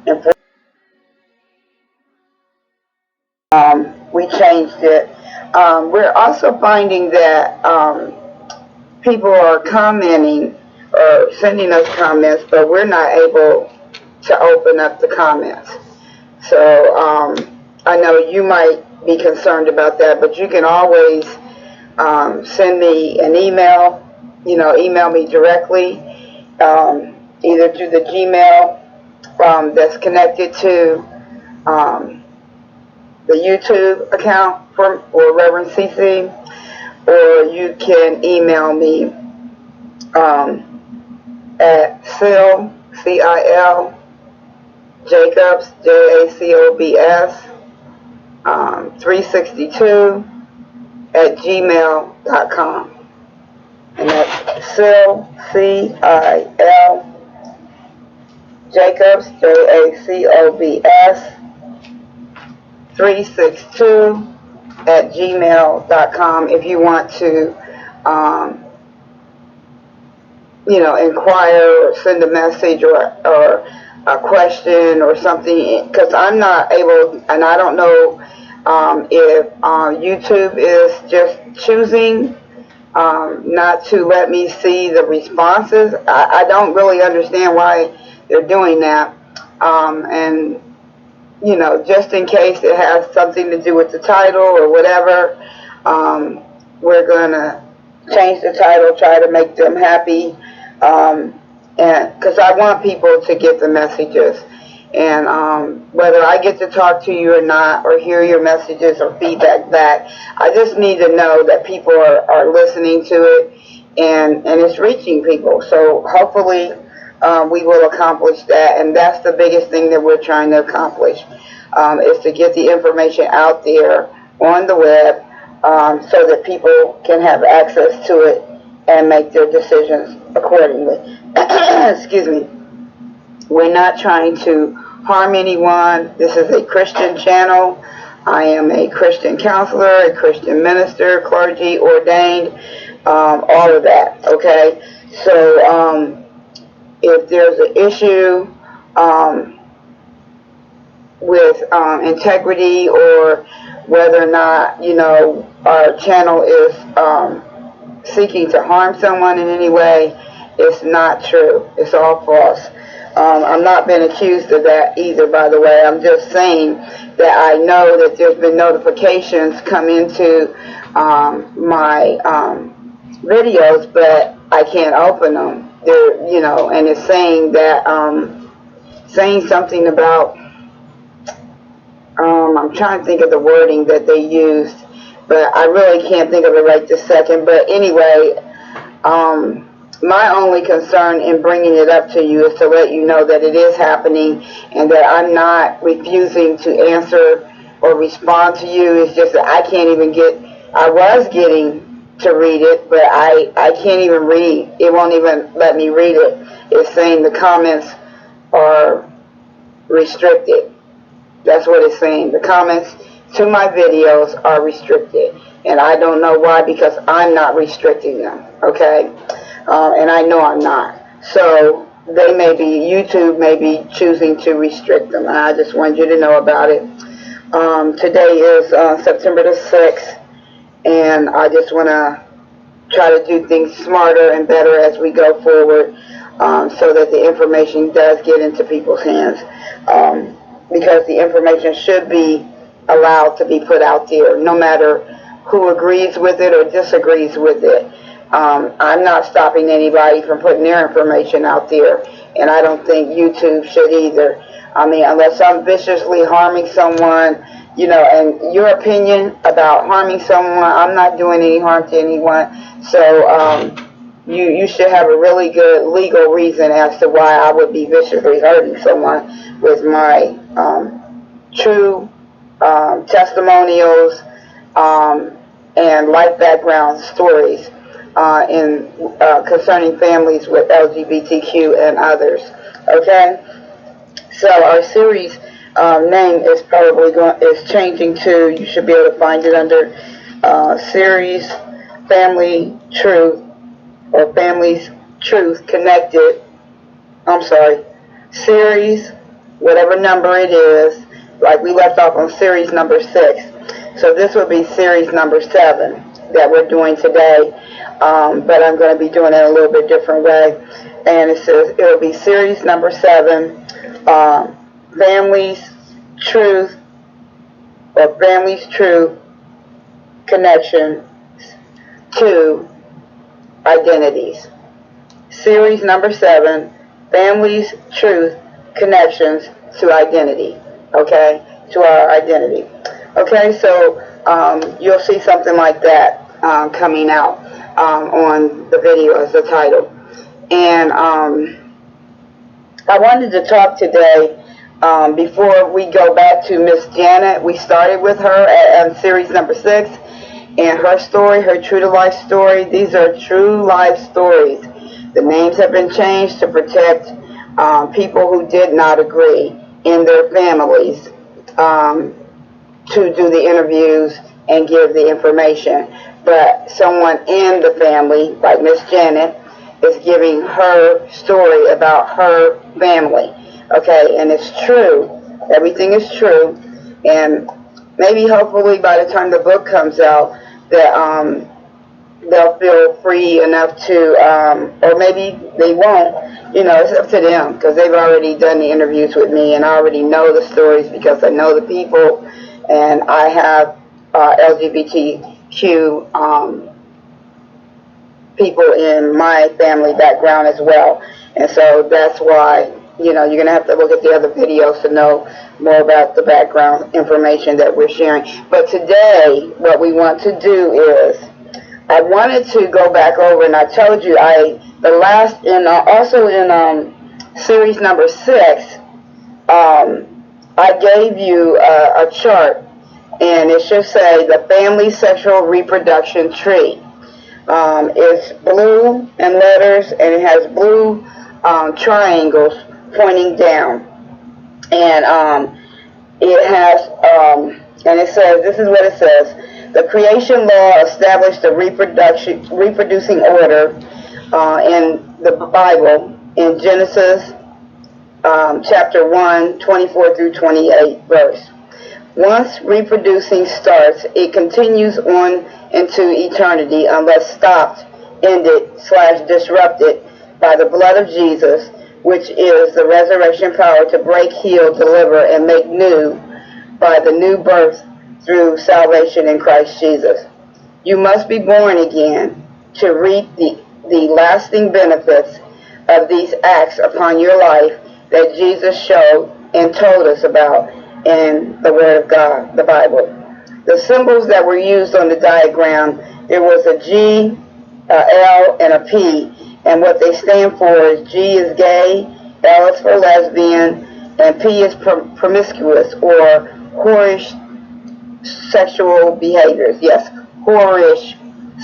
And we changed it. We're also finding that people are commenting or sending us comments, but we're not able to open up the comments. So I know you might be concerned about that, but you can always send me an email, email me directly, either through the Gmail that's connected to the YouTube account for Reverend CC, or you can email me at Sil, C-I-L, Jacobs, Jacobs, 362 at gmail.com. And that's Sil, C-I-L, Jacobs, Jacobs, 362 at gmail.com if you want to, inquire or send a message or a question or something, because I'm not able, and I don't know if YouTube is just choosing not to let me see the responses. I don't really understand why they're doing that. And just in case it has something to do with the title or whatever, we're going to change the title, try to make them happy, and because I want people to get the messages. And whether I get to talk to you or not, or hear your messages or feedback back, I just need to know that people are listening to it, and it's reaching people. So hopefully we will accomplish that, and that's the biggest thing that we're trying to accomplish, is to get the information out there on the web, so that people can have access to it and make their decisions accordingly. Excuse me. We're not trying to harm anyone. This is a Christian channel. I am a Christian counselor, a Christian minister, clergy, ordained, all of that, okay? So if there's an issue with integrity, or whether or not, our channel is seeking to harm someone in any way, it's not true. It's all false. I'm not been accused of that either, by the way. I'm just saying that I know that there's been notifications come into my videos, but I can't open them. They're, and it's saying that, saying something about, I'm trying to think of the wording that they used, but I really can't think of it right this second. But anyway, my only concern in bringing it up to you is to let you know that it is happening, and that I'm not refusing to answer or respond to you. It's just that I can't even I was getting to read it, but I can't even read. It won't even let me read it. It's saying the comments are restricted. That's what it's saying. The comments to my videos are restricted, and I don't know why, because I'm not restricting them, okay? And I know I'm not. So YouTube may be choosing to restrict them, and I just wanted you to know about it. Today is September the 6th, and I just want to try to do things smarter and better as we go forward, so that the information does get into people's hands, because the information should be allowed to be put out there, no matter who agrees with it or disagrees with it. I'm not stopping anybody from putting their information out there, and I don't think YouTube should either. I mean, unless I'm viciously harming someone, and your opinion about harming someone, I'm not doing any harm to anyone. So you should have a really good legal reason as to why I would be viciously hurting someone with my true testimonials and life background stories concerning families with LGBTQ and others. Okay, so our series name is is changing to. You should be able to find it under series Family Truth, or Families Truth Connected. I'm sorry, series whatever number it is, like we left off on series number 6. So this will be series number 7 that we're doing today, but I'm going to be doing it a little bit different way. And it says it'll be series number 7, Families, Truth, or Families, Truth, Connection to Identities. Series number 7, Families, Truth, Connections to Identity. Okay, to our identity. Okay, so you'll see something like that coming out on the video as the title. And I wanted to talk today, before we go back to Miss Janet. We started with her at series number 6, and her story, her true-to-life story. These are true life stories. The names have been changed to protect people who did not agree in their families to do the interviews and give the information. But someone in the family, like Miss Janet, is giving her story about her family. Okay, and it's true. Everything is true. And maybe, hopefully, by the time the book comes out, that they'll feel free enough to, or maybe they won't. You know, it's up to them, because they've already done the interviews with me, and I already know the stories because I know the people, and I have LGBTQ people in my family background as well. And so that's why, you know, you're going to have to look at the other videos to know more about the background information that we're sharing. But today, what we want to do is, I wanted to go back over, and I told you, also in series number 6, I gave you a chart, and it should say the family sexual reproduction tree. It's blue in letters, and it has blue triangles pointing down, and it has, and it says, this is what it says: the creation law established the reproducing order in the Bible in Genesis chapter 1, 24 through 28 verse. Once reproducing starts, it continues on into eternity unless stopped, ended, / disrupted by the blood of Jesus, which is the resurrection power to break, heal, deliver, and make new by the new birth through salvation in Christ Jesus. You must be born again to reap the lasting benefits of these acts upon your life that Jesus showed and told us about in the Word of God, the Bible. The symbols that were used on the diagram, there was a G, a L, and a P, and what they stand for is G is gay, L is for lesbian, and P is promiscuous or whorish sexual behaviors. Yes, whorish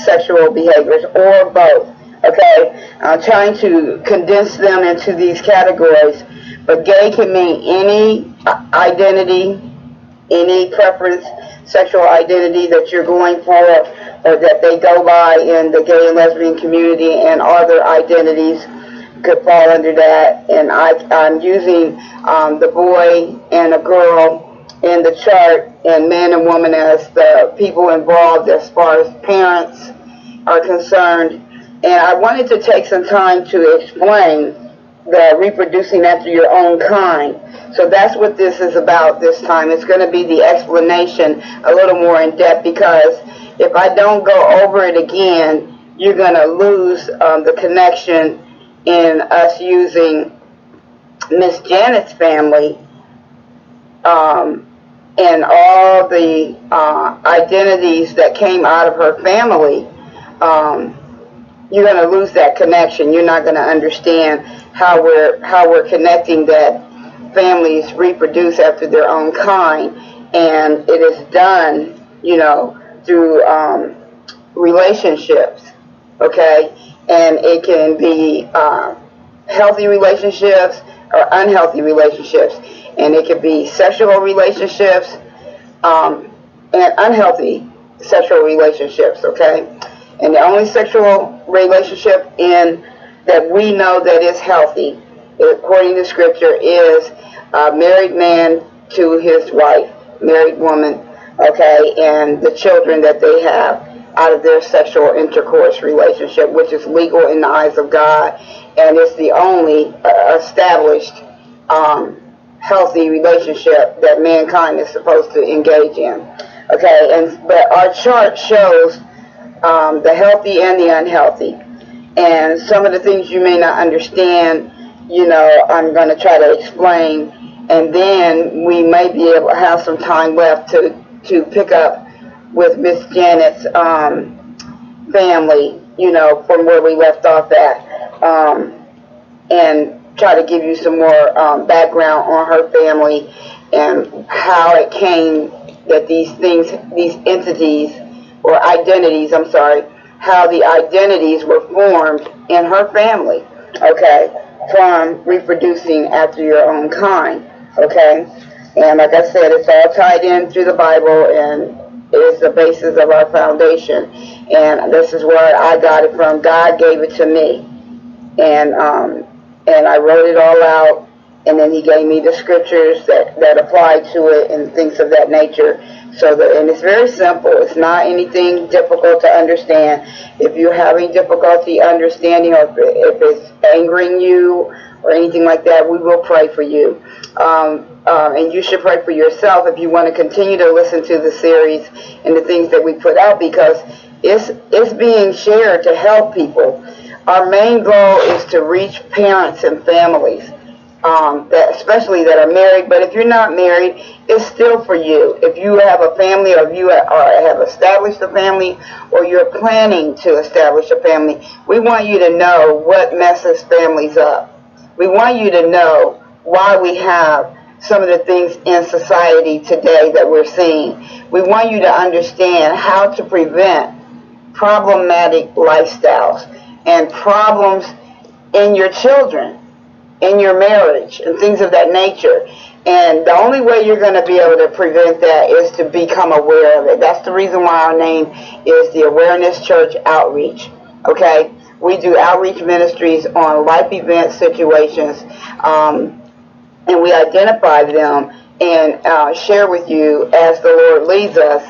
sexual behaviors, or both. Okay, I'm trying to condense them into these categories, but gay can mean any identity, any preference, sexual identity that you're going for, or that they go by in the gay and lesbian community, and other identities could fall under that. And I'm using the boy and a girl in the chart, and man and woman as the people involved as far as parents are concerned. And I wanted to take some time to explain the reproducing after your own kind. So that's what this is about this time. It's going to be the explanation a little more in depth, because if I don't go over it again, you're going to lose the connection in us using Miss Janet's family and all the identities that came out of her family. You're going to lose that connection. You're not going to understand how we're connecting that families reproduce after their own kind, and it is done, you know, through relationships. Okay, and it can be healthy relationships or unhealthy relationships, and it could be sexual relationships and unhealthy sexual relationships. Okay. And the only sexual relationship that we know that is healthy according to Scripture, is a married man to his wife, married woman, okay, and the children that they have out of their sexual intercourse relationship, which is legal in the eyes of God, and it's the only established healthy relationship that mankind is supposed to engage in. Okay, but our chart shows the healthy and the unhealthy, and some of the things you may not understand, I'm going to try to explain, and then we may be able to have some time left to pick up with Miss Janet's family, from where we left off at, and try to give you some more background on her family and how it came that these entities, or identities, how the identities were formed in her family, okay, from reproducing after your own kind, okay? And like I said, it's all tied in through the Bible and is the basis of our foundation. And this is where I got it from. God gave it to me. And I wrote it all out, and then he gave me the scriptures that apply to it and things of that nature. And it's very simple. It's not anything difficult to understand. If you're having difficulty understanding, or if it's angering you or anything like that, we will pray for you. And you should pray for yourself if you want to continue to listen to the series and the things that we put out, because it's being shared to help people. Our main goal is to reach parents and families, especially that are married. But if you're not married, it's still for you. If you have a family, or if you have established a family, or you're planning to establish a family, we want you to know what messes families up. We want you to know why we have some of the things in society today that we're seeing. We want you to understand how to prevent problematic lifestyles and problems in your children, in your marriage, and things of that nature. And the only way you're going to be able to prevent that is to become aware of it. That's the reason why our name is the Awareness Church Outreach. Okay? We do outreach ministries on life event situations, and we identify them and share with you as the Lord leads us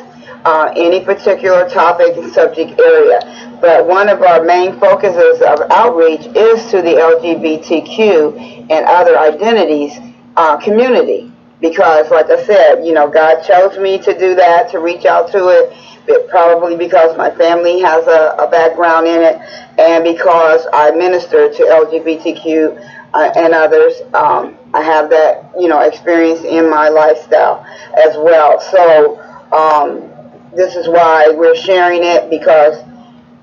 any particular topic and subject area. But one of our main focuses of outreach is to the LGBTQ and other identities community. Because, like I said, God chose me to do that, to reach out to it, probably because my family has a background in it, and because I minister to LGBTQ and others. I have that, experience in my lifestyle as well. So this is why we're sharing it, because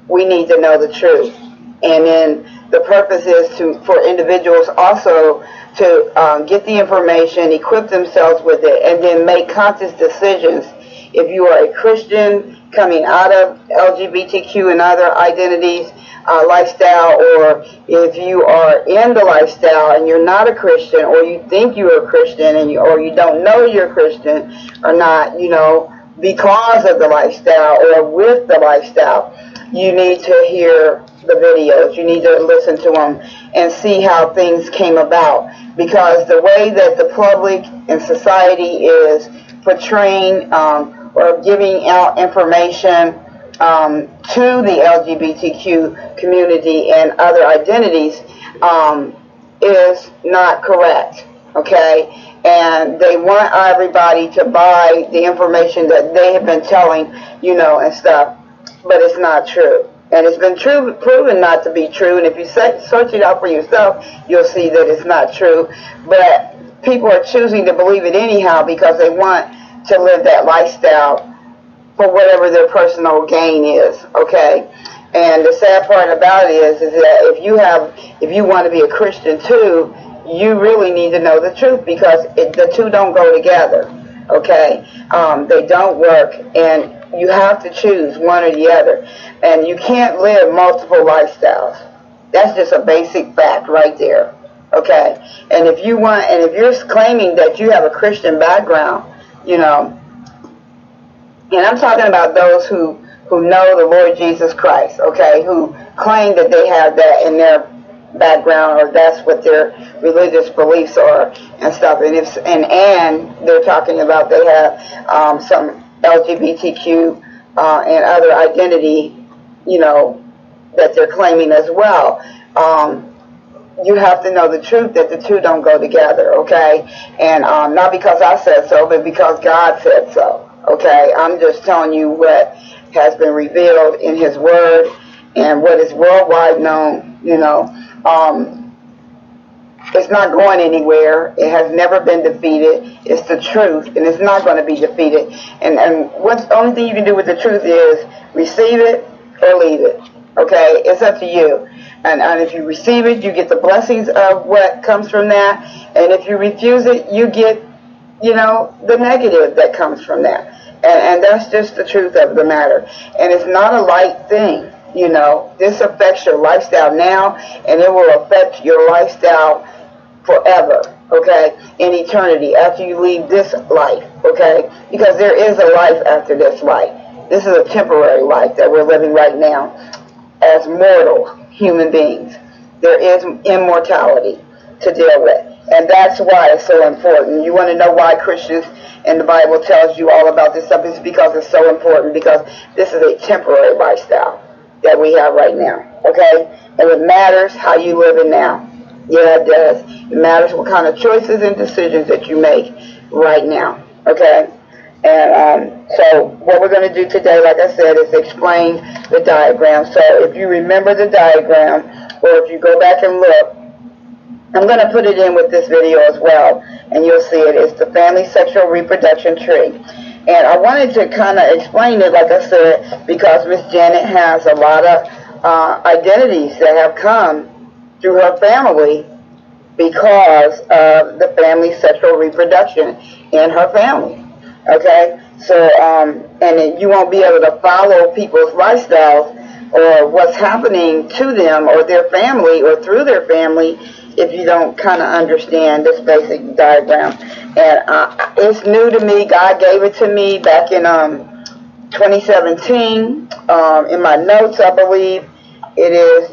we need to know the truth. And then the purpose is for individuals also to get the information, equip themselves with it, and then make conscious decisions. If you are a Christian coming out of LGBTQ and other identities, lifestyle, or if you are in the lifestyle and you're not a Christian, or you think you're a Christian or you don't know you're a Christian or not, because of the lifestyle or with the lifestyle, you need to hear the videos. You need to listen to them and see how things came about, because the way that the public and society is portraying or giving out information to the LGBTQ community and other identities is not correct, okay? And they want everybody to buy the information that they have been telling, and stuff, but it's not true. And it's been proven not to be true, and if you search it out for yourself, you'll see that it's not true. But people are choosing to believe it anyhow because they want to live that lifestyle for whatever their personal gain is, okay? And the sad part about it is that if you want to be a Christian too, you really need to know the truth, because the two don't go together, okay? They don't work, and you have to choose one or the other. And you can't live multiple lifestyles. That's just a basic fact right there, okay? And if you're claiming that you have a Christian background, and I'm talking about those who know the Lord Jesus Christ, okay, who claim that they have that in their background, or that's what their religious beliefs are and stuff. And they're talking about they have some LGBTQ and other identity, that they're claiming as well. You have to know the truth that the two don't go together, okay? And not because I said so, but because God said so, okay? I'm just telling you what has been revealed in His Word and what is worldwide known, It's not going anywhere. It has never been defeated. It's the truth, and it's not going to be defeated. And what's the only thing you can do with the truth is receive it or leave it, okay? It's up to you. And if you receive it, you get the blessings of what comes from that. And if you refuse it, you get, the negative that comes from that. And that's just the truth of the matter. And it's not a light thing, This affects your lifestyle now, and it will affect your lifestyle forever, okay? In eternity, after you leave this life, okay? Because there is a life after this life. This is a temporary life that we're living right now as mortal human beings. There is immortality to deal with. And that's why it's so important. You want to know why Christians and the Bible tells you all about this stuff? It's because it's so important, because this is a temporary lifestyle that we have right now, okay? And it matters how you live it now. Yeah, it does. It matters what kind of choices and decisions that you make right now, okay? And so what we're going to do today, like I said, is explain the diagram. So if you remember the diagram, or if you go back and look, I'm going to put it in with this video as well, and you'll see it. It's the family sexual reproduction tree. And I wanted to kind of explain it, like I said, because Miss Janet has a lot of identities that have come through her family because of the family sexual reproduction in her family. Okay, so and you won't be able to follow people's lifestyles or what's happening to them or their family or through their family if you don't kind of understand this basic diagram. And it's new to me. God gave it to me back in 2017. In my notes, I believe it is,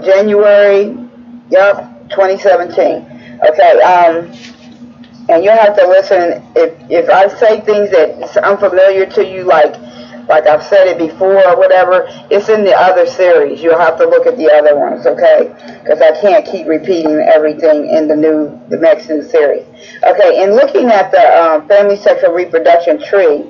January, 2017. Okay, and you'll have to listen if I say things that's unfamiliar to you, like I've said it before or whatever. It's in the other series. You'll have to look at the other ones, okay? Because I can't keep repeating everything in the next new series. Okay, in looking at the family sexual reproduction tree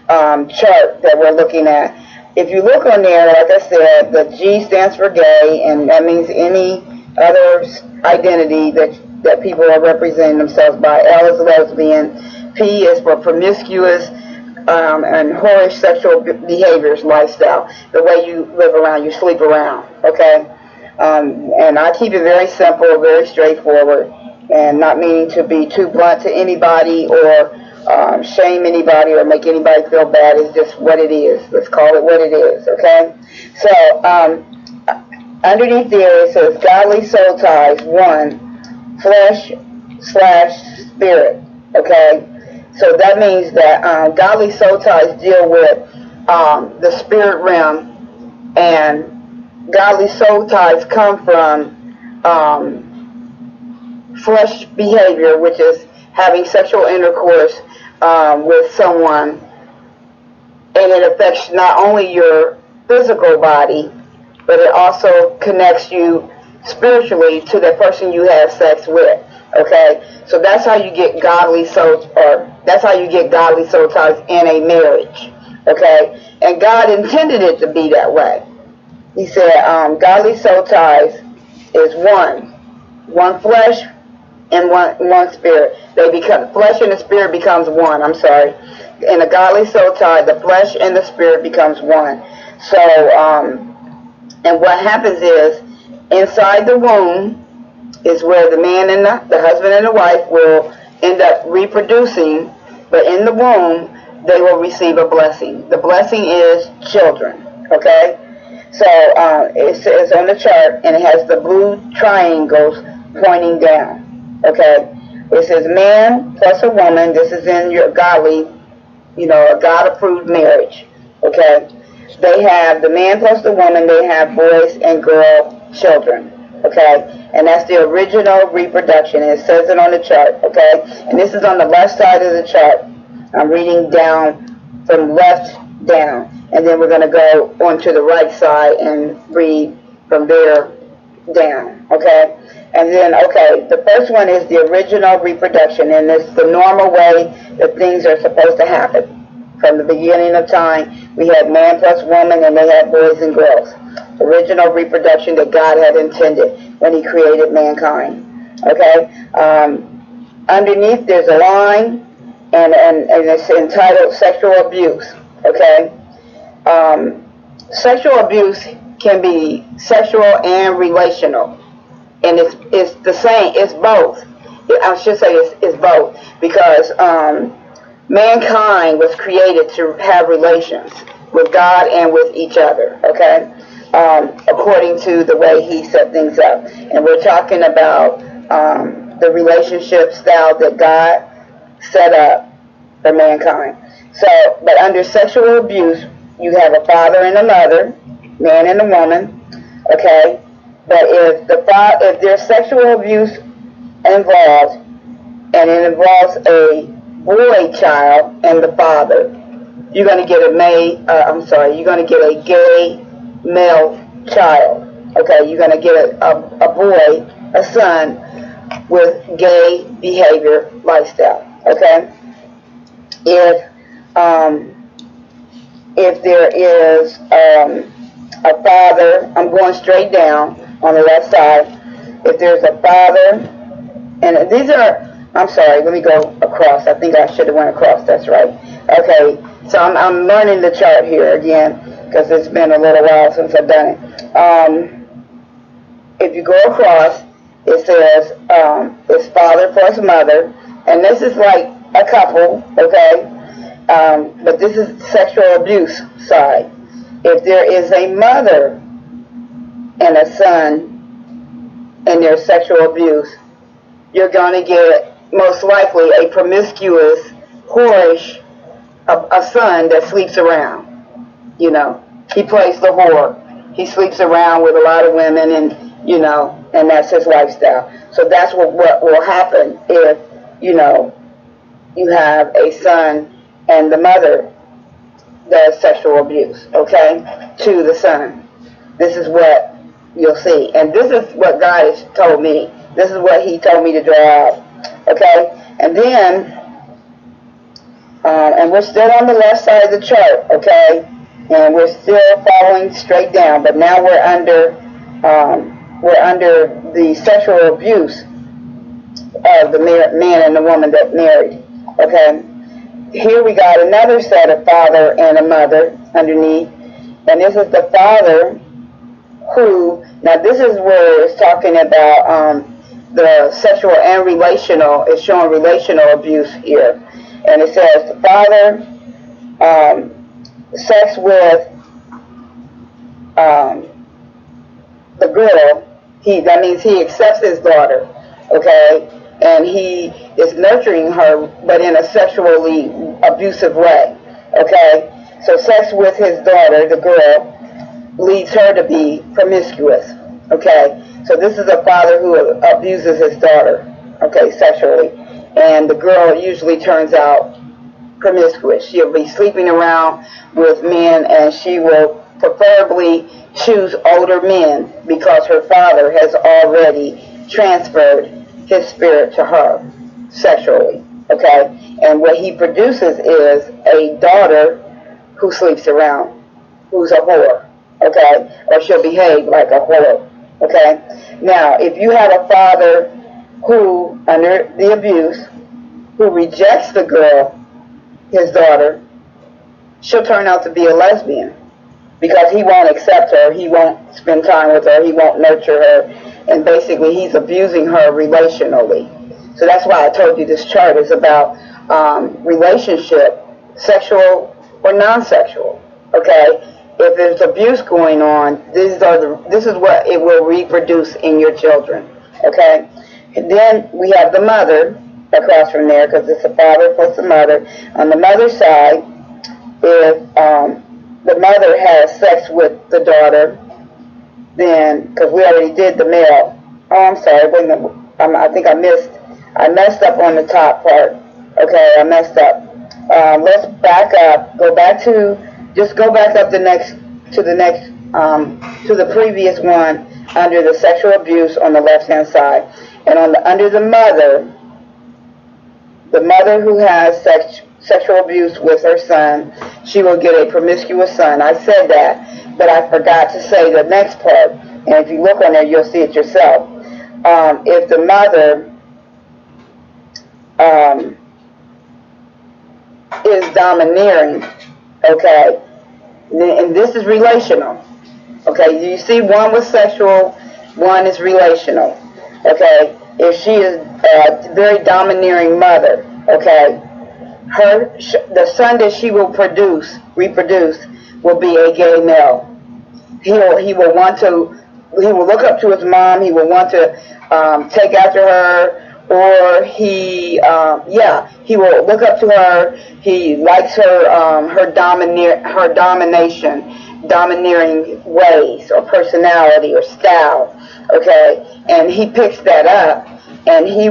chart that we're looking at, if you look on there, like I said, the G stands for gay, and that means any other identity that people are representing themselves by. L is lesbian. P is for promiscuous and whorish sexual behaviors, lifestyle, the way you live around, you sleep around, okay? And I keep it very simple, very straightforward, and not meaning to be too blunt to anybody or shame anybody or make anybody feel bad. It's just what it is. Let's call it what it is, okay? So, underneath there it says godly soul ties, 1, flesh/spirit, okay? So that means that godly soul ties deal with the spirit realm, and godly soul ties come from flesh behavior, which is having sexual intercourse with someone, and it affects not only your physical body, but it also connects you spiritually to the person you have sex with. Okay, so that's how you get godly soul, or that's how you get godly soul ties in a marriage. Okay, and God intended it to be that way. He said, godly soul ties is one flesh and one spirit. They become flesh and the spirit becomes one. I'm sorry. In a godly soul tie, the flesh and the spirit becomes one. So, and what happens is inside the womb is where the man and the husband and the wife will end up reproducing, but in the womb they will receive a blessing. The blessing is children, okay? So it says on the chart, and it has the blue triangles pointing down, okay? It says man plus a woman. This is in your godly, a God-approved marriage, okay? They have the man plus the woman. They have boys and girl children. okay? And that's the original reproduction, and it says it on the chart, okay? And this is on the left side of the chart. I'm reading down from left down, and then we're going to go onto the right side and read from there down, okay? And then, okay, the first one is the original reproduction, and it's the normal way that things are supposed to happen. From the beginning of time, we had man plus woman, and they had boys and girls. Original reproduction that God had intended when he created mankind, okay? Underneath, there's a line, and it's entitled sexual abuse, okay? Sexual abuse can be sexual and relational, and it's the same, it's both. I should say it's both, because mankind was created to have relations with God and with each other, okay? According to the way he set things up. And we're talking about the relationship style that God set up for mankind. So, but under sexual abuse, you have a father and a mother, man and a woman, okay? But if there's sexual abuse involved, and it involves a boy child and the father, you're going to get you're going to get a gay male child, okay? You're going to get a boy, a son, with gay behavior lifestyle, okay? If there is a father, I'm going straight down on the left side. If there's a father, and these are, I'm sorry, let me go across. I think I should have went across, that's right. Okay, so I'm learning the chart here again, because it's been a little while since I've done it. If you go across, it says it's father plus mother, and this is like a couple, okay? But this is sexual abuse side. If there is a mother and a son and there's sexual abuse, you're going to get most likely a promiscuous, whorish, a son that sleeps around. You know, he plays the whore. He sleeps around with a lot of women, and you know, and that's his lifestyle. So that's what will happen if, you know, you have a son and the mother does sexual abuse, okay, to the son. This is what you'll see. And this is what God has told me. This is what he told me to draw out, okay? And then, and we're still on the left side of the chart, okay? And we're still following straight down, but now we're under the sexual abuse of the man and the woman that married, okay? Here we got another set of father and a mother underneath, and this is the father who, now this is where it's talking about the sexual and relational, it's showing relational abuse here. And it says the father, sex with the girl, that means he accepts his daughter, okay? And he is nurturing her, but in a sexually abusive way, okay? So sex with his daughter, the girl, leads her to be promiscuous, okay? So this is a father who abuses his daughter, okay, sexually. And the girl usually turns out promiscuous. She'll be sleeping around with men, and she will preferably choose older men because her father has already transferred his spirit to her sexually, okay? And what he produces is a daughter who sleeps around, who's a whore, okay? Or she'll behave like a whore, okay? Now, if you have a father who, under the abuse, who rejects the girl, his daughter, she'll turn out to be a lesbian because he won't accept her, he won't spend time with her, he won't nurture her, and basically he's abusing her relationally. So that's why I told you this chart is about relationship, sexual or non-sexual, okay? If there's abuse going on, this is what it will reproduce in your children, okay? And then we have the mother across from there, because it's a father plus a mother. On the mother's side, if the mother has sex with the daughter, then, because we already did the male. Oh, I'm sorry. Wait a minute. I think I messed up on the top part. Okay, I messed up. Let's back up. Just go back up to the previous one under the sexual abuse on the left-hand side. And under the mother who has sexual abuse with her son, she will get a promiscuous son. I said that, but I forgot to say the next part. And if you look on there, you'll see it yourself. If the mother is domineering, okay, and this is relational. Okay, you see, one was sexual, one is relational. Okay, if she is a very domineering mother, okay, the son that she will reproduce, will be a gay male. He will look up to his mom. He will want to take after her, or he will look up to her. He likes her domineering ways or personality or style. Okay, and he picks that up, and it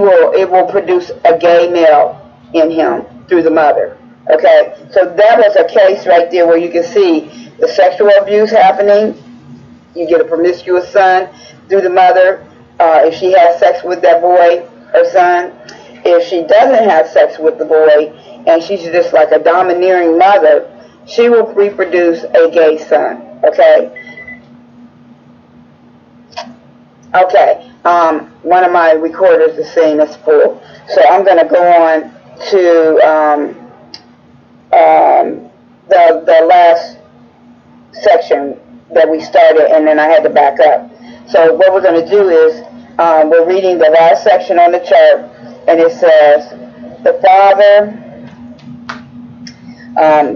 will produce a gay male in him through the mother. Okay, so that was a case right there where you can see the sexual abuse happening. You get a promiscuous son through the mother. If she has sex with that boy, her son. If she doesn't have sex with the boy, and she's just like a domineering mother, she will reproduce a gay son. Okay. Okay. One of my recorders is saying it's full, so I'm going to go on to the last section that we started, and then I had to back up. So what we're going to do is we're reading the last section on the chart, and it says the father,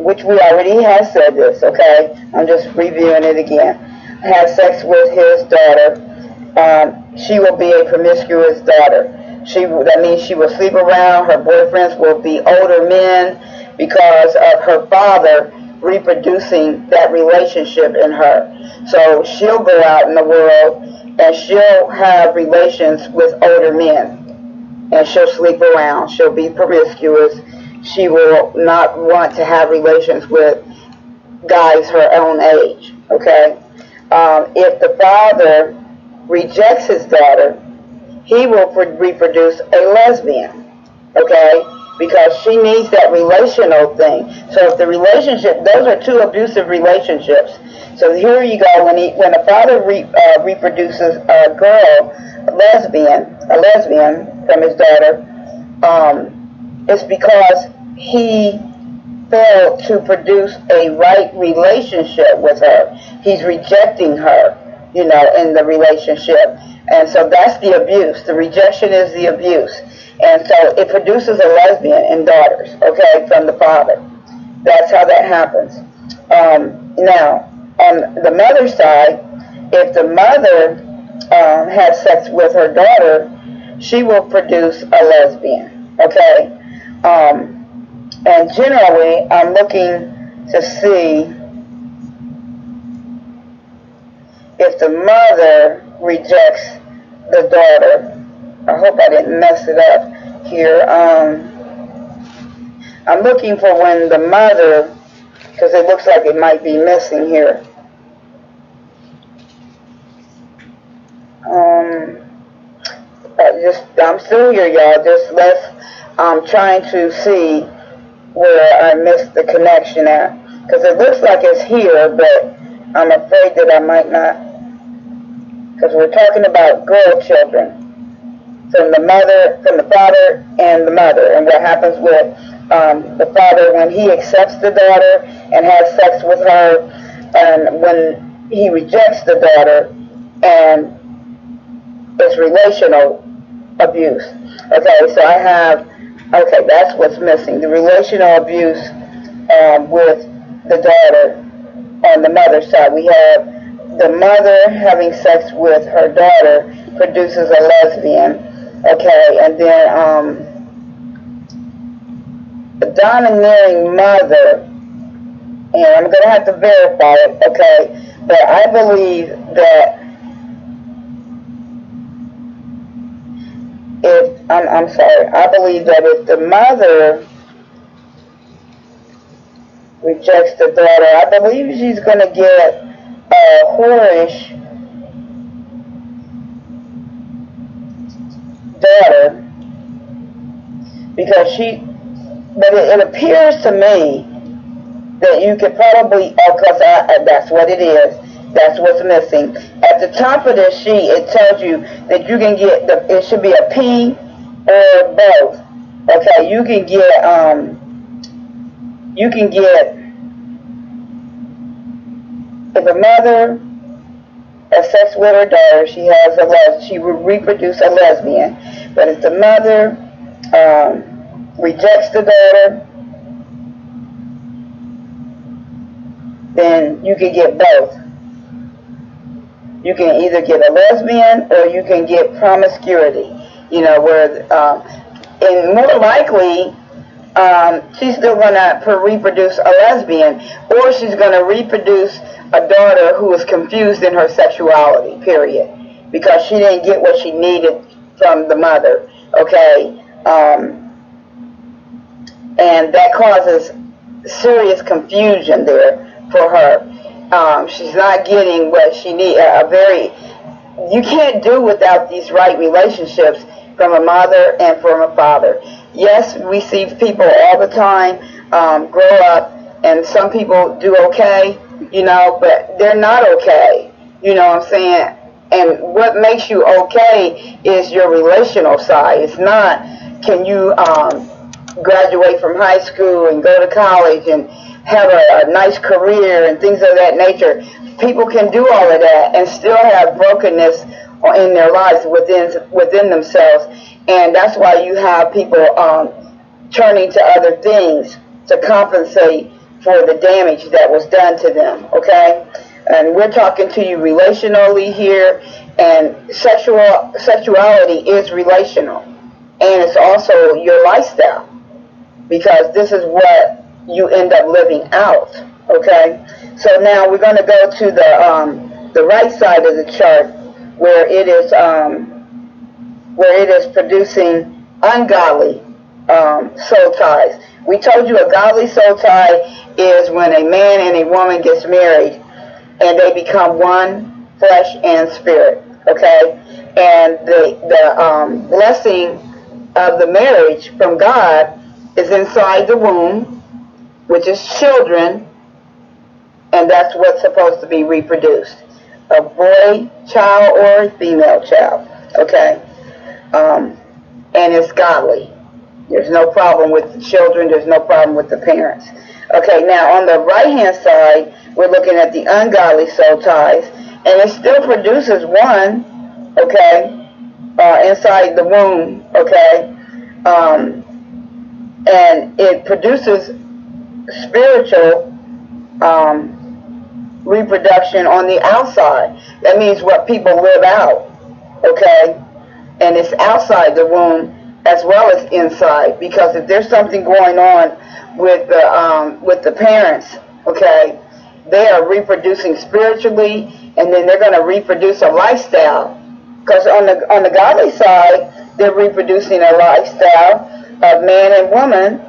which we already have said this. Okay, I'm just reviewing it again. Has sex with his daughter. She will be a promiscuous daughter. That means she will sleep around. Her boyfriends will be older men because of her father reproducing that relationship in her. So she'll go out in the world and she'll have relations with older men, and she'll sleep around. She'll be promiscuous. She will not want to have relations with guys her own age. Okay. If the father rejects his daughter, he will reproduce a lesbian. Okay, because she needs that relational thing. So if the relationship, those are two abusive relationships. So here you go, when a father reproduces a girl, a lesbian from his daughter, it's because he failed to produce a right relationship with her. He's rejecting her, in the relationship. And so that's the abuse. The rejection is the abuse. And so it produces a lesbian in daughters, okay, from the father. That's how that happens. Now, on the mother's side, if the mother has sex with her daughter, she will produce a lesbian, okay? And generally, I'm looking to see if the mother rejects the daughter. I hope I didn't mess it up here. I'm looking for when the mother, because it looks like it might be missing here. I'm still here, y'all. I'm trying to see where I missed the connection at, because it looks like it's here, but I'm afraid that I might not, because we're talking about girl children from the father and the mother, and what happens with the father when he accepts the daughter and has sex with her, and when he rejects the daughter, and it's relational abuse. Okay, so that's what's missing, the relational abuse with the daughter on the mother's side. We have the mother having sex with her daughter produces a lesbian. Okay, and then the domineering mother, and I'm going to have to verify it, okay, but I believe that I'm sorry. I believe that if the mother rejects the daughter, I believe she's going to get a whorish daughter, because but it appears to me that you could probably, because that's what it is. That's what's missing. At the top of this sheet, it tells you that you can get, it should be a P or both. Okay, you can get, if a mother has sex with her daughter, she will reproduce a lesbian. But if the mother rejects the daughter, then you can get both. You can either get a lesbian or you can get promiscuity. You know, where, and more likely, she's still going to reproduce a lesbian, or she's going to reproduce a daughter who is confused in her sexuality, period, because she didn't get what she needed from the mother, okay? And that causes serious confusion there for her. She's not getting what she needs. You can't do without these right relationships from a mother and from a father. Yes, we see people all the time grow up, and some people do okay, you know, but they're not okay, you know what I'm saying? And what makes you okay is your relational side. It's not, can you graduate from high school and go to college and have a nice career and things of that nature. People can do all of that and still have brokenness in their lives within themselves. And that's why you have people turning to other things to compensate for the damage that was done to them, okay? And we're talking to you relationally here, and sexuality is relational. And it's also your lifestyle, because this is what you end up living out, okay? So now we're going to go to the right side of the chart, where it is producing ungodly soul ties. We told you a godly soul tie is when a man and a woman gets married and they become one flesh and spirit, okay? And the blessing of the marriage from God is inside the womb, which is children, and that's what's supposed to be reproduced. A boy child or a female child, okay? And it's godly. There's no problem with the children. There's no problem with the parents. Okay, now on the right-hand side, we're looking at the ungodly soul ties, and it still produces one, okay, inside the womb, okay? And it produces spiritual reproduction on the outside. That means what people live out, okay? And it's outside the womb as well as inside, because if there's something going on with the parents, okay, they are reproducing spiritually, and then they're going to reproduce a lifestyle. Because on the godly side, they're reproducing a lifestyle of man and woman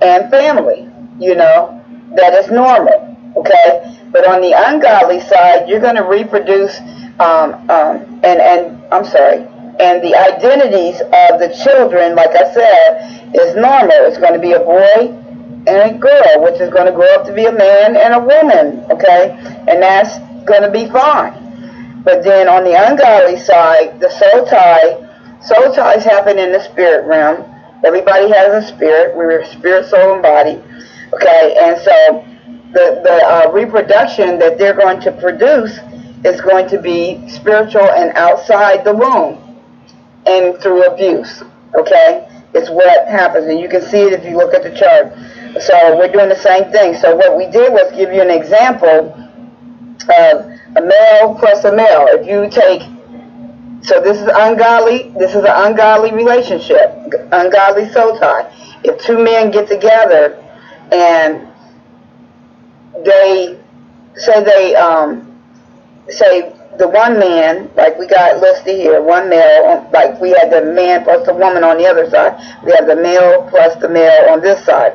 and family, you know, that is normal, okay? But on the ungodly side, you're going to reproduce, and the identities of the children, like I said, is normal. It's going to be a boy and a girl, which is going to grow up to be a man and a woman, okay? And that's going to be fine. But then on the ungodly side, the soul ties happen in the spirit realm. Everybody has a spirit. We're spirit, soul, and body, okay? And so the reproduction that they're going to produce is going to be spiritual and outside the womb and through abuse, okay? It's what happens, and you can see it if you look at the chart. So we're doing the same thing. So what we did was give you an example of a male plus a male. If you take, so this is ungodly, this is an ungodly relationship, ungodly soul tie. If two men get together and they say the one man, like we got listed here, one male, like we had the man plus the woman on the other side. We have the male plus the male on this side.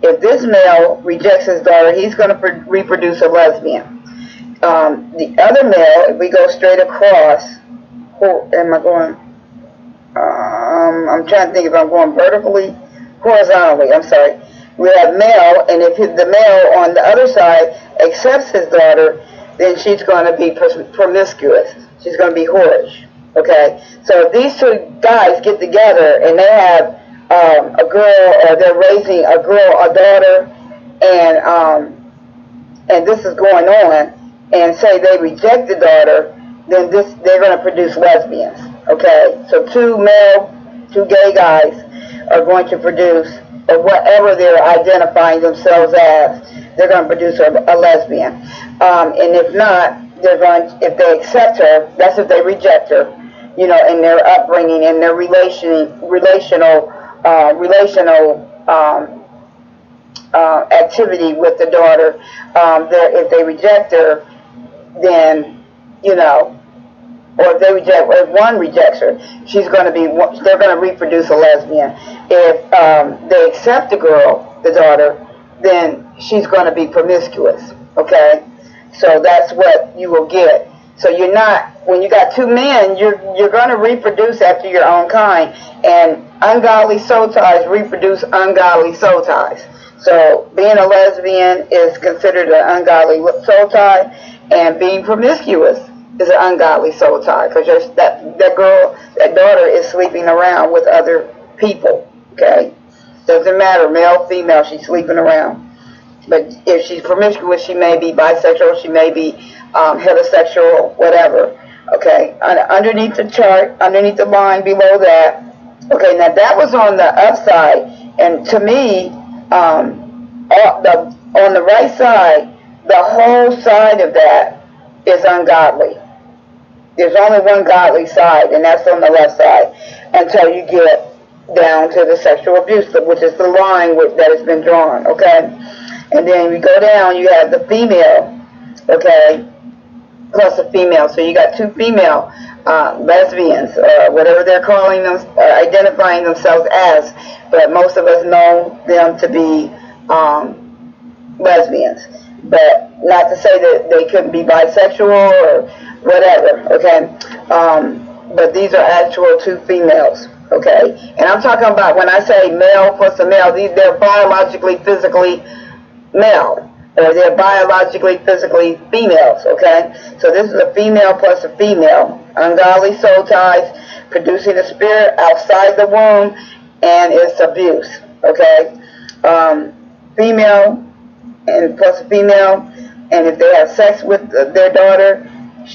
If this male rejects his daughter, he's going to reproduce a lesbian. The other male, if we go straight across, am I going? I'm trying to think if I'm going vertically, horizontally. I'm sorry. We have male, and if the male on the other side accepts his daughter, then she's going to be promiscuous. She's going to be whorish. Okay? So if these two guys get together and they have a girl, or they're raising a girl, a daughter, and this is going on, and say they reject the daughter, then they're going to produce lesbians. Okay? So two gay guys are going to produce, or whatever they're identifying themselves as, they're going to produce a lesbian. And if not, if they accept her, that's if they reject her, in their upbringing and their relational activity with the daughter. If they reject her, then, or if one rejects her, they're going to reproduce a lesbian. If they accept the girl, the daughter, then she's going to be promiscuous. Okay? So that's what you will get. So when you got two men, you're going to reproduce after your own kind, and ungodly soul ties reproduce ungodly soul ties. So being a lesbian is considered an ungodly soul tie, and being promiscuous is an ungodly soul tie, because that daughter is sleeping around with other people. Okay? Doesn't matter, male, female, she's sleeping around. But if she's promiscuous, she may be bisexual, she may be heterosexual, whatever. Okay, underneath the chart, underneath the line below that. Okay, now that was on the upside, and to me, on the right side, the whole side of that is ungodly. There's only one godly side, and that's on the left side, until you get down to the sexual abuse, which is the line that has been drawn. Okay. And then we go down, you have the female, okay, plus a female. So you got two female lesbians, whatever they're calling them, identifying themselves as. But most of us know them to be lesbians. But not to say that they couldn't be bisexual or whatever, okay? But these are actual two females, okay? And I'm talking about, when I say male plus a male, they're biologically, physically male, or they're biologically, physically females, okay? So this is a female plus a female, ungodly soul ties, producing a spirit outside the womb, and it's abuse, okay? Female and plus a female, and if they have sex with their daughter,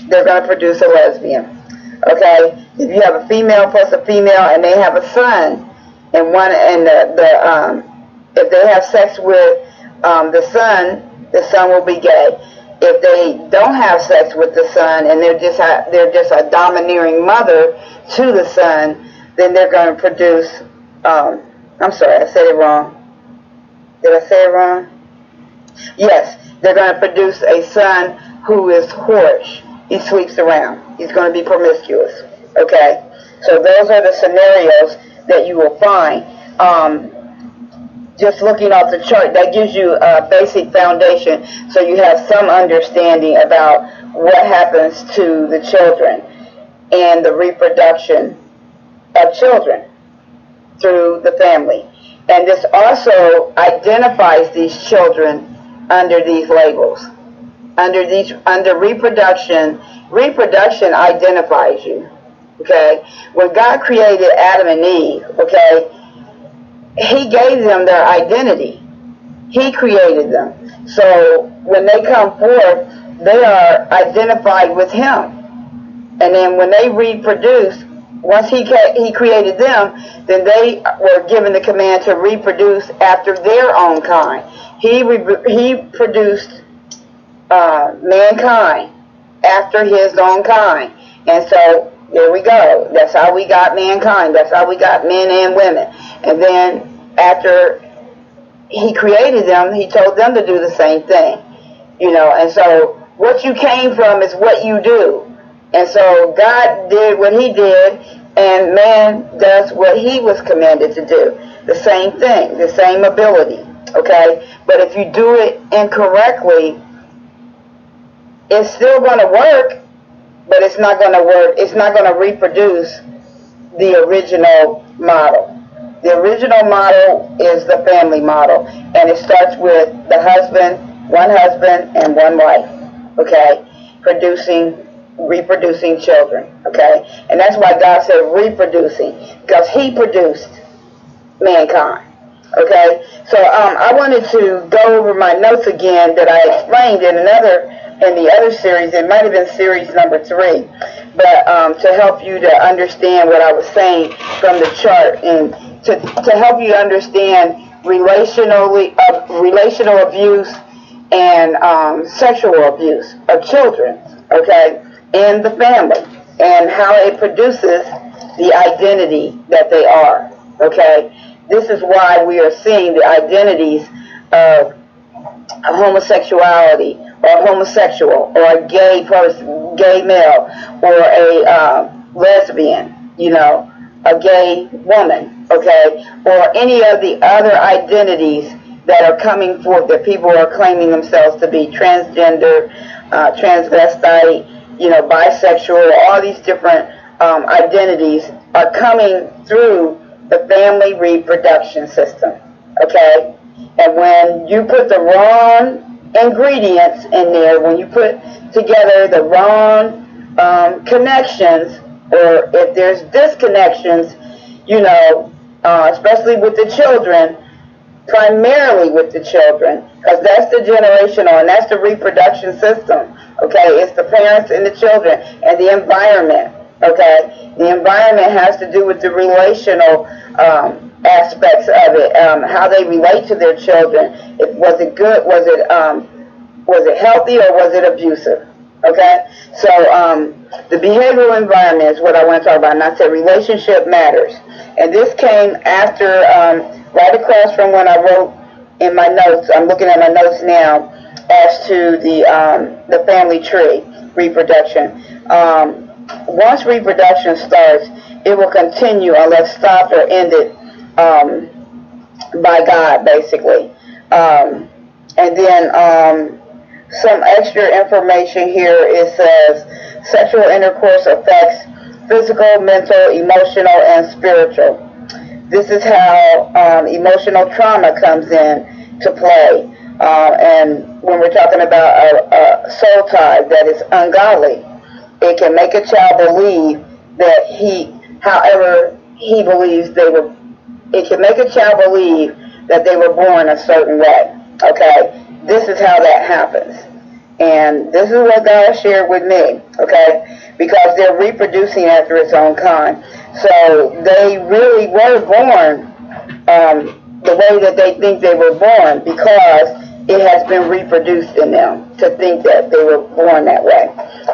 they're going to produce a lesbian, okay? If you have a female plus a female, and they have a son, if they have sex with the son will be gay. If they don't have sex with the son, and they're just a domineering mother to the son, then they're going to produce. I'm sorry, I said it wrong. Did I say it wrong? Yes, they're going to produce a son who is whorish. He sleeps around. He's going to be promiscuous. Okay, so those are the scenarios that you will find. Just looking off the chart, that gives you a basic foundation, so you have some understanding about what happens to the children and the reproduction of children through the family. And this also identifies these children under these labels. Under reproduction identifies you. Okay? When God created Adam and Eve, okay, He gave them their identity. He created them. So when they come forth, they are identified with Him. And then when they reproduce, once He created them, then they were given the command to reproduce after their own kind. He produced mankind after His own kind. And so there we go. That's how we got mankind. That's how we got men and women. And then after He created them, He told them to do the same thing. And so what you came from is what you do. And so God did what he did, and man does what he was commanded to do. The same thing, the same ability, okay? But if you do it incorrectly, it's still going to work, but it's not going to work. It's not going to reproduce the original model. The original model is the family model, and it starts with the husband and one wife, okay, reproducing children, okay? And that's why God said reproducing, because he produced mankind, okay? So I wanted to go over my notes again that I explained in the other series. It might have been series number 3, but to help you to understand what I was saying from the chart, and to help you understand relational abuse and sexual abuse of children, okay, in the family, and how it produces the identity that they are, okay? This is why we are seeing the identities of homosexuality, or homosexual, or a gay person, gay male, or a lesbian, a gay woman, okay, or any of the other identities that are coming forth, that people are claiming themselves to be transgender, transvestite, bisexual. All these different identities are coming through the family reproduction system, okay? And when you put the wrong ingredients in there, when you put together the wrong connections, or if there's disconnections, especially with the children, primarily with the children, because that's the generational and that's the reproduction system, okay? It's the parents and the children and the environment, okay? The environment has to do with the relational aspects of it, how they relate to their children. Was it good? Was it healthy, or was it abusive? Okay, so the behavioral environment is what I want to talk about, and I said relationship matters. And this came after, right across from when I wrote in my notes. I'm looking at my notes now as to the family tree reproduction. Once reproduction starts, it will continue unless stopped or ended by God, basically. And then some extra information here. It says sexual intercourse affects physical, mental, emotional, and spiritual. This is how emotional trauma comes in to play. And when we're talking about a soul tie that is ungodly, it can make a child believe that however he believes it can make a child believe that they were born a certain way, okay? This is how that happens. And this is what God shared with me, okay? Because they're reproducing after its own kind. So they really were born the way that they think they were born, because it has been reproduced in them to think that they were born that way.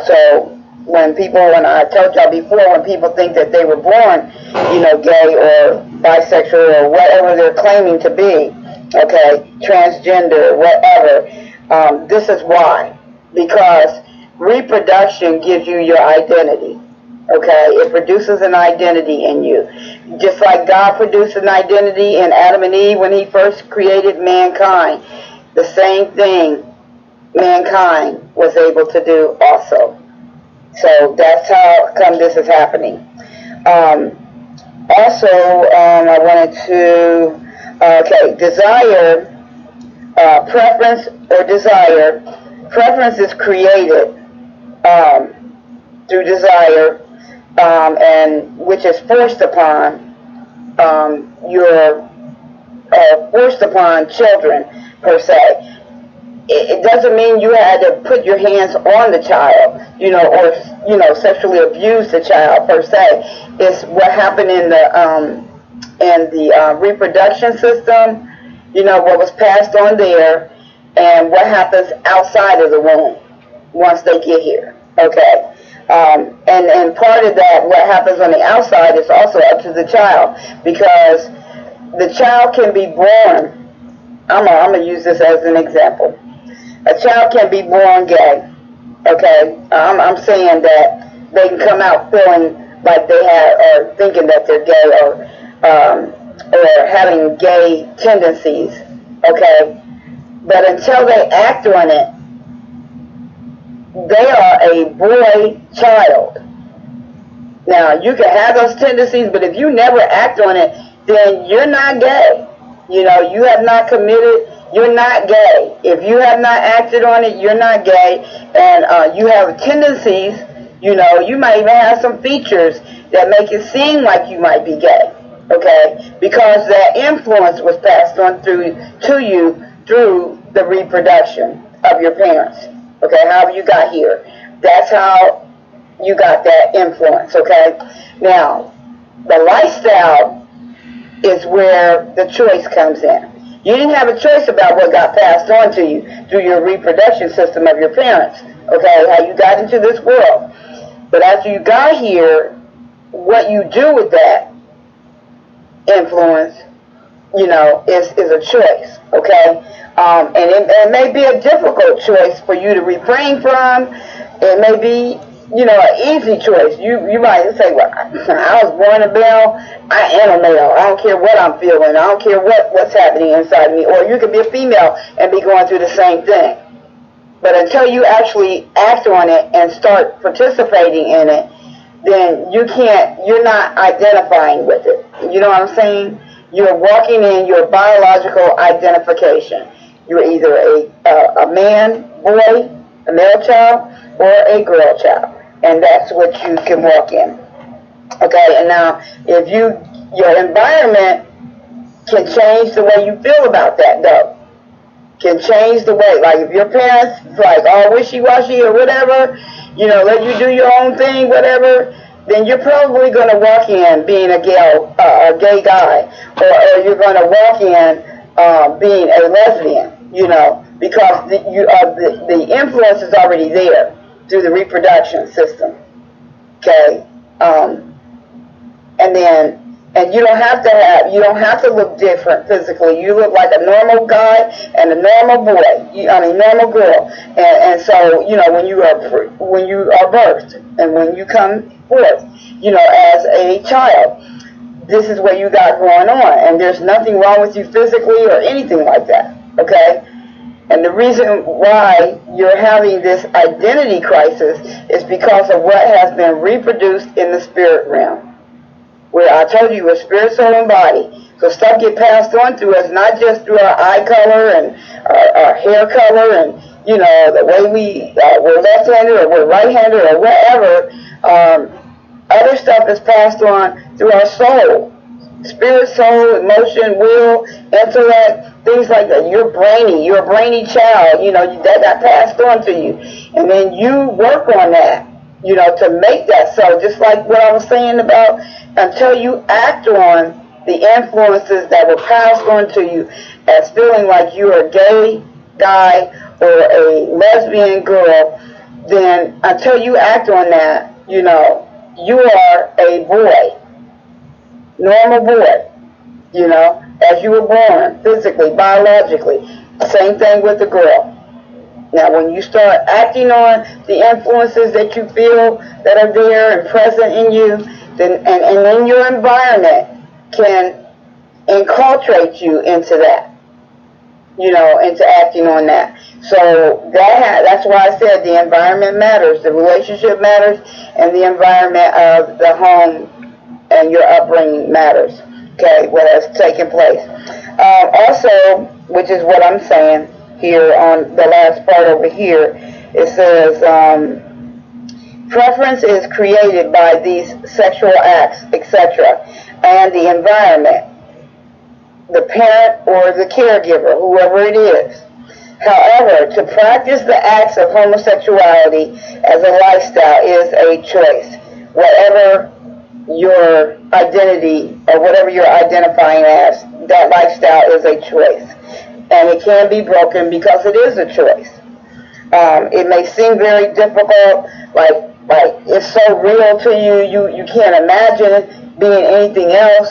So when I told y'all before, when people think that they were born, gay or bisexual or whatever they're claiming to be, okay, transgender, whatever, this is why. Because reproduction gives you your identity, okay? It produces an identity in you. Just like God produced an identity in Adam and Eve when he first created mankind, the same thing mankind was able to do also. So that's how come this is happening. Also, I wanted to, desire, preference or desire. Preference is created through desire, and which is forced upon forced upon children per se. It doesn't mean you had to put your hands on the child, or sexually abuse the child per se. It's what happened in the reproduction system, what was passed on there, and what happens outside of the womb once they get here, okay? And part of that, what happens on the outside, is also up to the child, because the child can be born. I'm gonna use this as an example. A child can be born gay, okay? I'm saying that they can come out feeling like they have, or thinking that they're gay, or having gay tendencies, okay? But until they act on it, they are a boy child. Now, you can have those tendencies, but if you never act on it, then you're not gay. You know, you have not committed, you're not gay. If you have not acted on it, you're not gay. And you have tendencies, you know, you might even have some features that make it seem like you might be gay, okay? Because that influence was passed on to you through the reproduction of your parents, okay? How you got here. That's how you got that influence, okay? Now, the lifestyle is where the choice comes in. You didn't have a choice about what got passed on to you through your reproduction system of your parents, okay? How you got into this world. But after you got here, what you do with that influence, you know, is a choice, okay? And it may be a difficult choice for you to refrain from. It may be, you know, an easy choice. You might say, well, I was born a male, I am a male. I don't care what I'm feeling. I don't care what's happening inside me. Or you could be a female and be going through the same thing. But until you actually act on it and start participating in it, then you're not identifying with it. You know what I'm saying? You're walking in your biological identification. You're either a man, boy, a male child, or a girl child. And that's what you can walk in. Okay, and now if your environment can change the way you feel about that, though. Can change the way, like if your parents like all wishy-washy or whatever, you know, let you do your own thing, whatever, then you're probably going to walk in being a gay guy, or you're going to walk in being a lesbian, you know, because the influence is already there through the reproduction system, okay, and you don't have to look different physically. You look like a normal guy and a normal boy. Normal girl. And so, you know, when you are birthed and when you come forth, you know, as a child, this is what you got going on, and there's nothing wrong with you physically or anything like that. Okay. And the reason why you're having this identity crisis is because of what has been reproduced in the spirit realm. Where I told you, we're spirit, soul, and body. So stuff get passed on through us, not just through our eye color and our hair color and, you know, the way we're left-handed or we're right-handed or whatever. Other stuff is passed on through our soul. Spirit, soul, emotion, will, intellect, things like that. You're a brainy child, you know, that got passed on to you. And then you work on that, you know, to make that so. Just like what I was saying about, until you act on the influences that were passed on to you as feeling like you're a gay guy or a lesbian girl, then until you act on that, you know, you are a boy. Normal boy, you know, as you were born, physically, biologically. Same thing with the girl. Now, when you start acting on the influences that you feel that are there and present in you, then and then your environment can inculcate you into that, you know, into acting on that. So that's why I said the environment matters, the relationship matters, and the environment of the home and your upbringing matters, okay, what has taken place. Also, which is what I'm saying here on the last part over here, it says, preference is created by these sexual acts, etc., and the environment, the parent or the caregiver, whoever it is. However, to practice the acts of homosexuality as a lifestyle is a choice. Whatever your identity or whatever you're identifying as, that lifestyle is a choice. And it can be broken because it is a choice. It may seem very difficult, like it's so real to you, you can't imagine being anything else,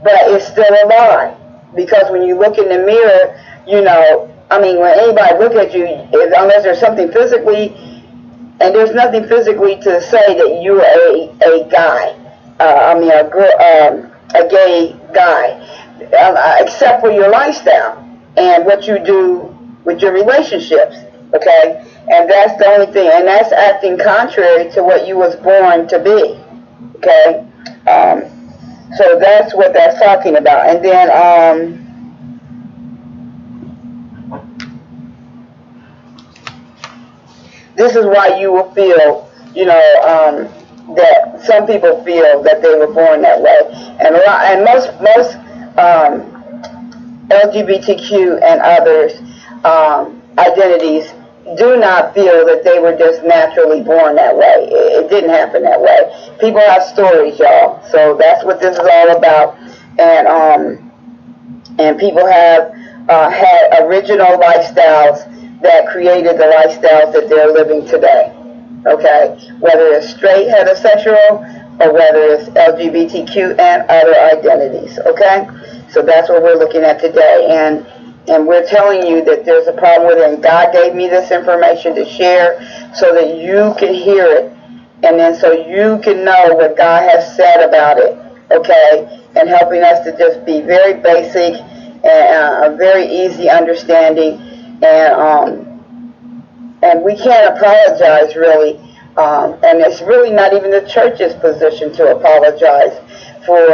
but it's still a lie. Because when you look in the mirror, you know, I mean, when anybody look at you, unless there's something physically And there's nothing physically to say that you're a guy, a gay guy, except for your lifestyle and what you do with your relationships, okay? And that's the only thing, and that's acting contrary to what you was born to be, okay? So that's what that's talking about. And then, this is why you will feel, that some people feel that they were born that way, and most LGBTQ and others identities do not feel that they were just naturally born that way. It didn't happen that way. People have stories, y'all. So that's what this is all about. And people have had original lifestyles that created the lifestyles that they're living today. Okay? Whether it's straight heterosexual or whether it's LGBTQ and other identities. Okay? So that's what we're looking at today. And we're telling you that there's a problem with it. And God gave me this information to share so that you can hear it. And then so you can know what God has said about it. Okay? And helping us to just be very basic and a very easy understanding. And we can't apologize, really. And it's really not even the church's position to apologize for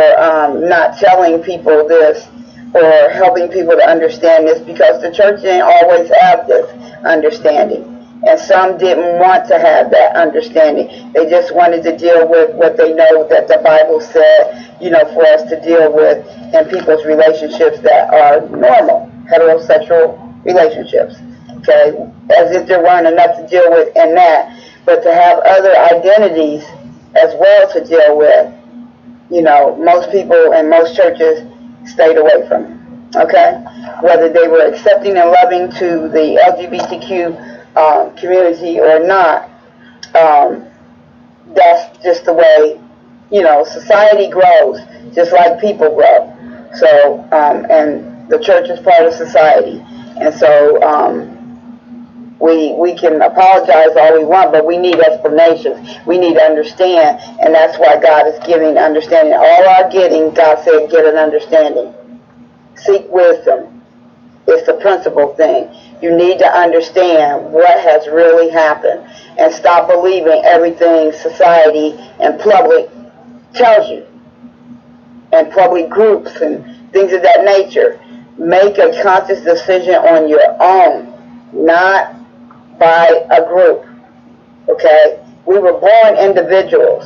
not telling people this or helping people to understand this, because the church didn't always have this understanding. And some didn't want to have that understanding. They just wanted to deal with what they know that the Bible said, for us to deal with in people's relationships that are normal, heterosexual relationships. Okay? As if there weren't enough to deal with in that. But to have other identities as well to deal with, most people and most churches stayed away from it. Okay? Whether they were accepting and loving to the LGBTQ community or not, that's just the way, society grows, just like people grow. So, and the church is part of society. And so, we can apologize all we want, but we need explanations. We need to understand, and that's why God is giving understanding. All our getting, God said, get an understanding. Seek wisdom. It's the principal thing. You need to understand what has really happened and stop believing everything society and public tells you, and public groups and things of that nature. Make a conscious decision on your own, not by a group. Okay? We were born individuals,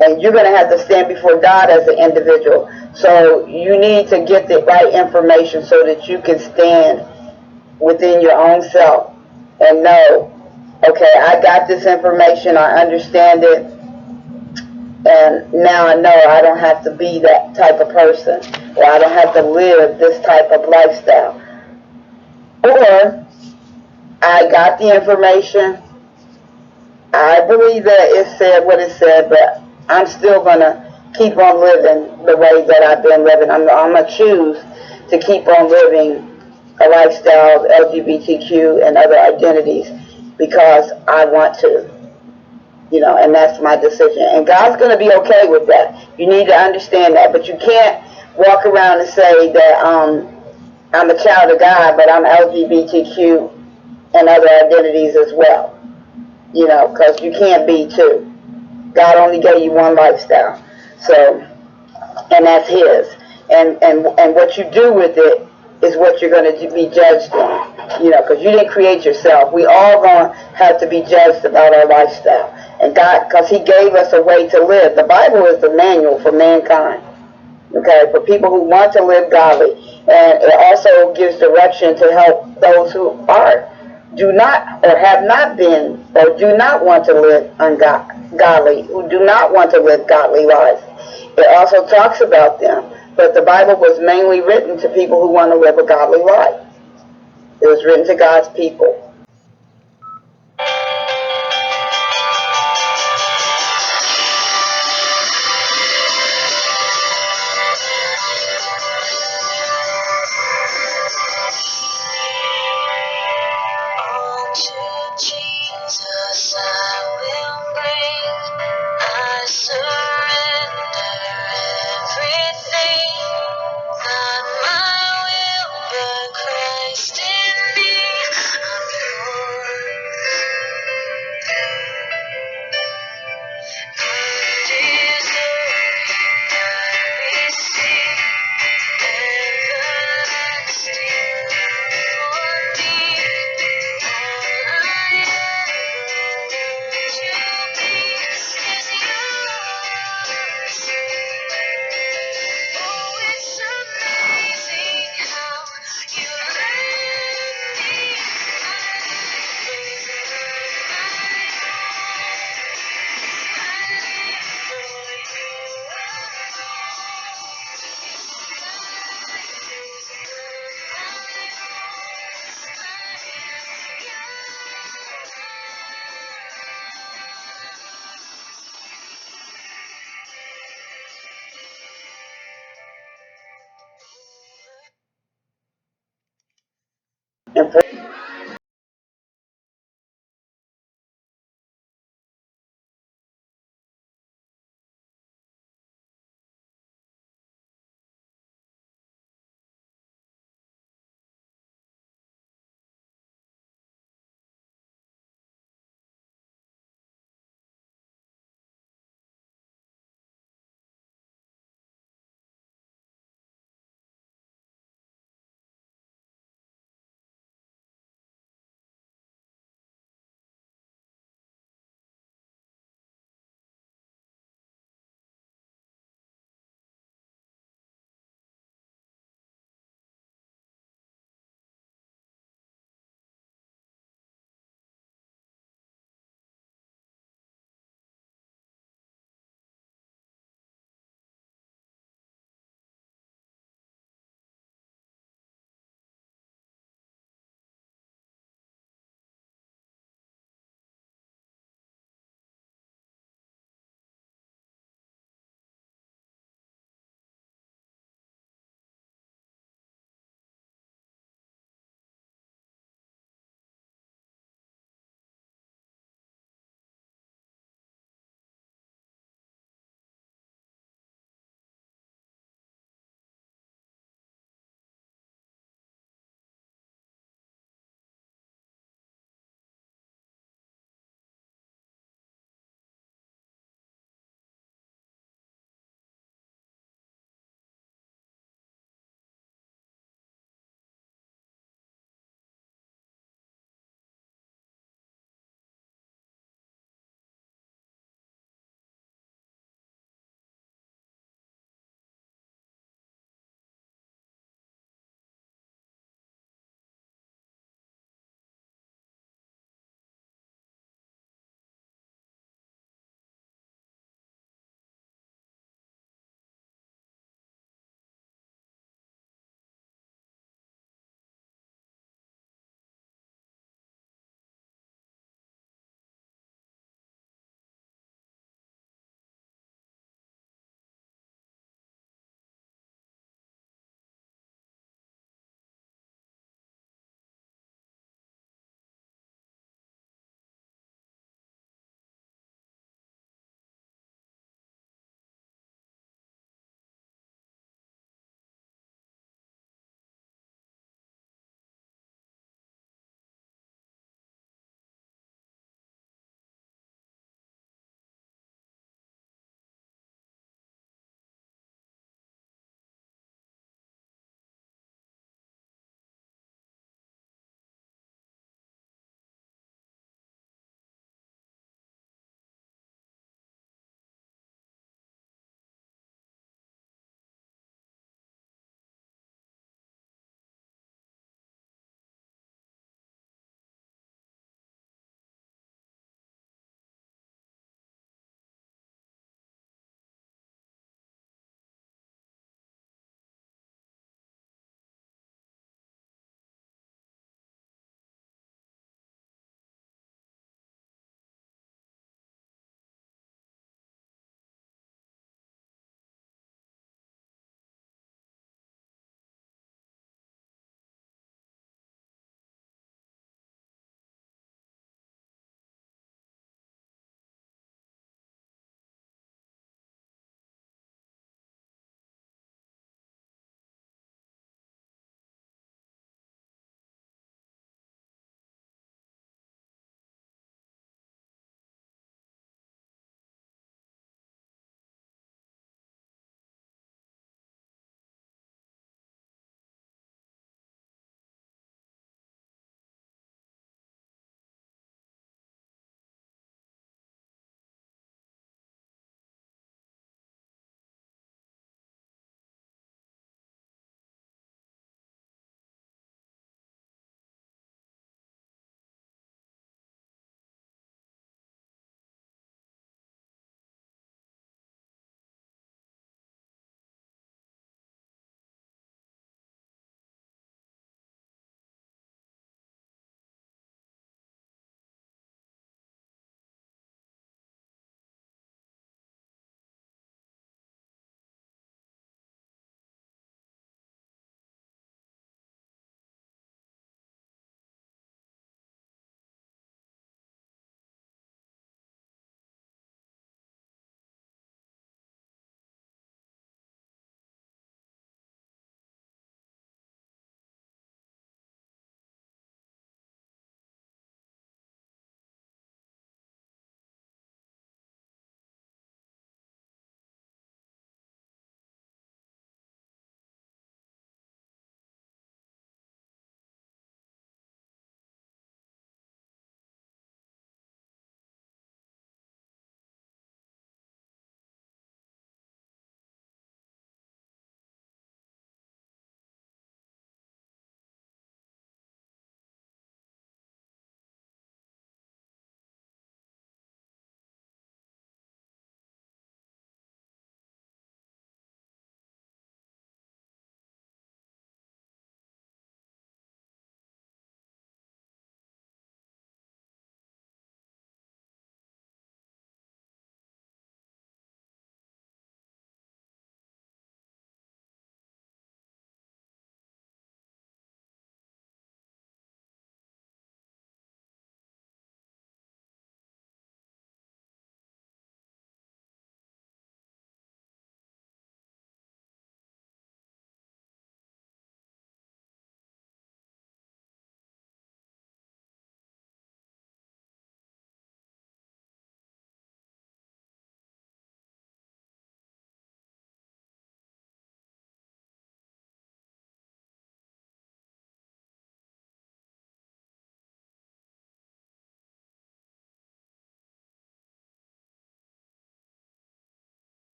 and you're going to have to stand before God as an individual. So you need to get the right information so that you can stand within your own self and know, okay, I got this information, I understand it, and now I know I don't have to be that type of person, or I don't have to live this type of lifestyle. Or I got the information, I believe that it said what it said, but I'm still going to keep on living the way that I've been living. I'm going to choose to keep on living a lifestyle of LGBTQ and other identities because I want to, and that's my decision. And God's going to be okay with that. You need to understand that, but you can't walk around and say that I'm a child of God, but I'm LGBTQ and other identities as well, because you can't be two. God only gave you one lifestyle, so, and that's His, and what you do with it is what you're going to be judged on, because you didn't create yourself. We all going to have to be judged about our lifestyle, and God, because He gave us a way to live. The Bible is the manual for mankind, okay, for people who want to live godly, and it also gives direction to help those who do not or have not been or do not want to live ungodly, who do not want to live godly lives. It also talks about them, but the Bible was mainly written to people who want to live a godly life. It was written to God's people.